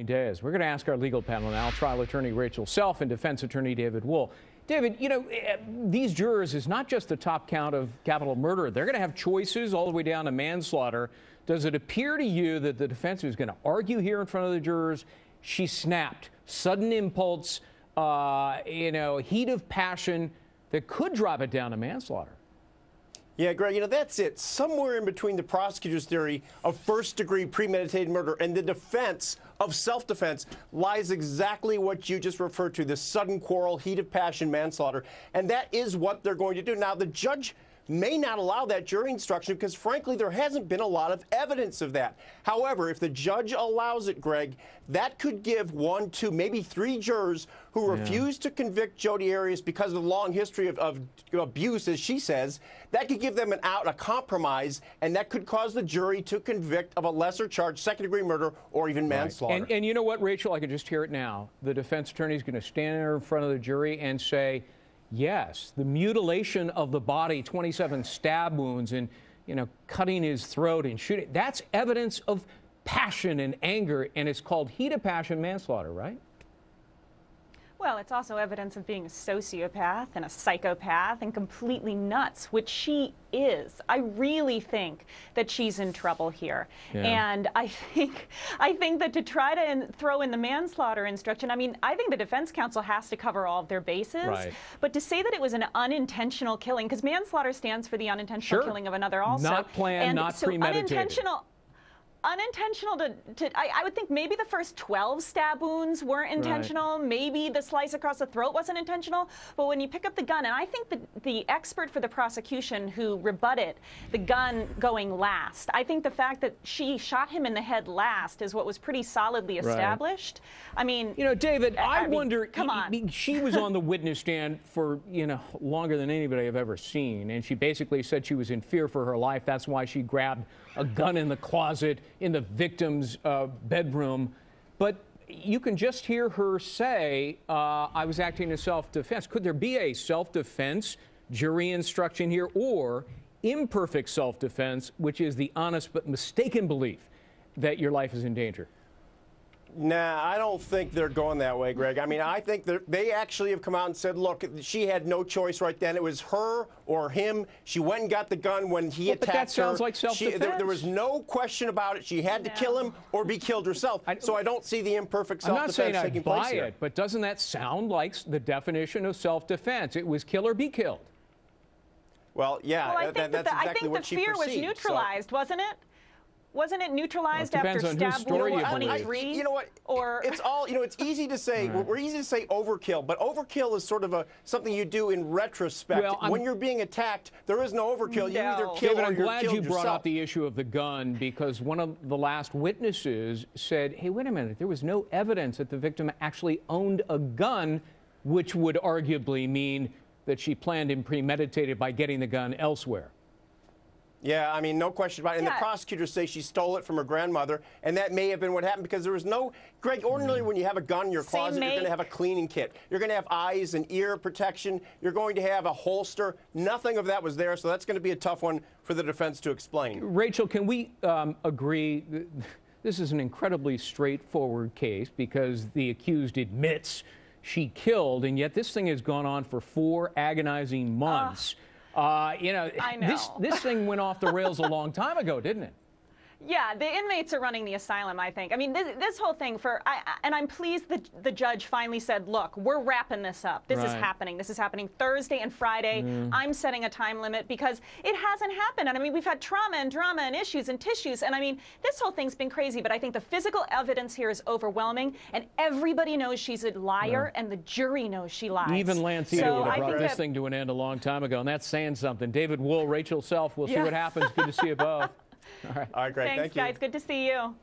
Days. We're going to ask our legal panel now, trial attorney Rachel Self and defense attorney David Wool. David, you know, these jurors is not just the top count of capital murder. They're going to have choices all the way down to manslaughter. Does it appear to you that the defense is going to argue here in front of the jurors? She snapped, sudden impulse, heat of passion that could drop it down to manslaughter. Yeah, Greg, that's it. Somewhere in between the prosecutor's theory of first-degree premeditated murder and the defense of self-defense lies exactly what you just referred to, this sudden quarrel, heat of passion, manslaughter. And that is what they're going to do. Now, the judge may not allow that jury instruction because, frankly, there hasn't been a lot of evidence of that. However, if the judge allows it, Greg, that could give 1, 2, maybe 3 jurors who refuse to convict Jodi Arias because of the long history of abuse, as she says, that could give them an out, a compromise, and that could cause the jury to convict of a lesser charge, second-degree murder, or even manslaughter. And you know what, Rachel? I can just hear it now. The defense attorney is going to stand there in front of the jury and say, yes, the mutilation of the body, 27 stab wounds and, cutting his throat and shooting, that's evidence of passion and anger, and it's called heat of passion manslaughter, right? Well, it's also evidence of being a sociopath and a psychopath and completely nuts, which she is. I really think that she's in trouble here. Yeah. And I think that to try to throw in the manslaughter instruction, I think the defense counsel has to cover all of their bases. Right. But to say that it was an unintentional killing, because manslaughter stands for the unintentional killing of another also. Not planned, and not so premeditated. Unintentional I would think maybe the first 12 stab wounds weren't intentional. Right. Maybe the slice across the throat wasn't intentional. But when you pick up the gun, and I think the expert for the prosecution who rebutted the gun going last, I think the fact that she shot him in the head last is what was pretty solidly established. Right. David, I wonder, come on. She was on the witness stand for, longer than anybody I've ever seen. And she basically said she was in fear for her life. That's why she grabbed a gun in the closet in the victim's bedroom. But you can just hear her say, I was acting in self-defense. Could there be a self-defense jury instruction here, or imperfect self-defense, which is the honest but mistaken belief that your life is in danger? Nah, I don't think they're going that way, Greg. I think they actually have come out and said, look, she had no choice right then. It was her or him. She went and got the gun when he attacked her. But that sounds like self-defense. There was no question about it. She had to kill him or be killed herself. So I don't see the imperfect self-defense taking place here. I'm not saying I buy it, but doesn't that sound like the definition of self-defense? It was kill or be killed. Well, yeah, well, that's exactly what she perceived. I think the fear was neutralized, wasn't it? Wasn't it neutralized after stab wound 23? You know what? Or it's all, it's easy to say, we're easy to say overkill, but overkill is sort of something you do in retrospect. Well, when you're being attacked, there is no overkill. You either kill David, or I'm you're glad killed you brought yourself. up the issue of the gun, because one of the last witnesses said, hey, wait a minute, there was no evidence that the victim actually owned a gun, which would arguably mean that she planned and premeditated by getting the gun elsewhere. Yeah, no question about it. And the prosecutors say she stole it from her grandmother, and that may have been what happened because there was no... Greg, ordinarily when you have a gun in your closet, you're going to have a cleaning kit. You're going to have eyes and ear protection. You're going to have a holster. Nothing of that was there, so that's going to be a tough one for the defense to explain. Rachel, can we agree this is an incredibly straightforward case because the accused admits she killed, and yet this thing has gone on for 4 agonizing months. I know. This thing went off the rails a long time ago, didn't it? Yeah, the inmates are running the asylum, I think. This whole thing and I'm pleased that the judge finally said, look, we're wrapping this up. This is happening. This is happening Thursday and Friday. I'm setting a time limit because it hasn't happened. And we've had trauma and drama and issues and tissues. And this whole thing's been crazy. But I think the physical evidence here is overwhelming. And everybody knows she's a liar, and the jury knows she lies. Even Lancita would have brought this thing to an end a long time ago. And that's saying something. David Wool, Rachel Self, we'll see what happens. Good to see you both. All right, great. Thanks, guys. Good to see you.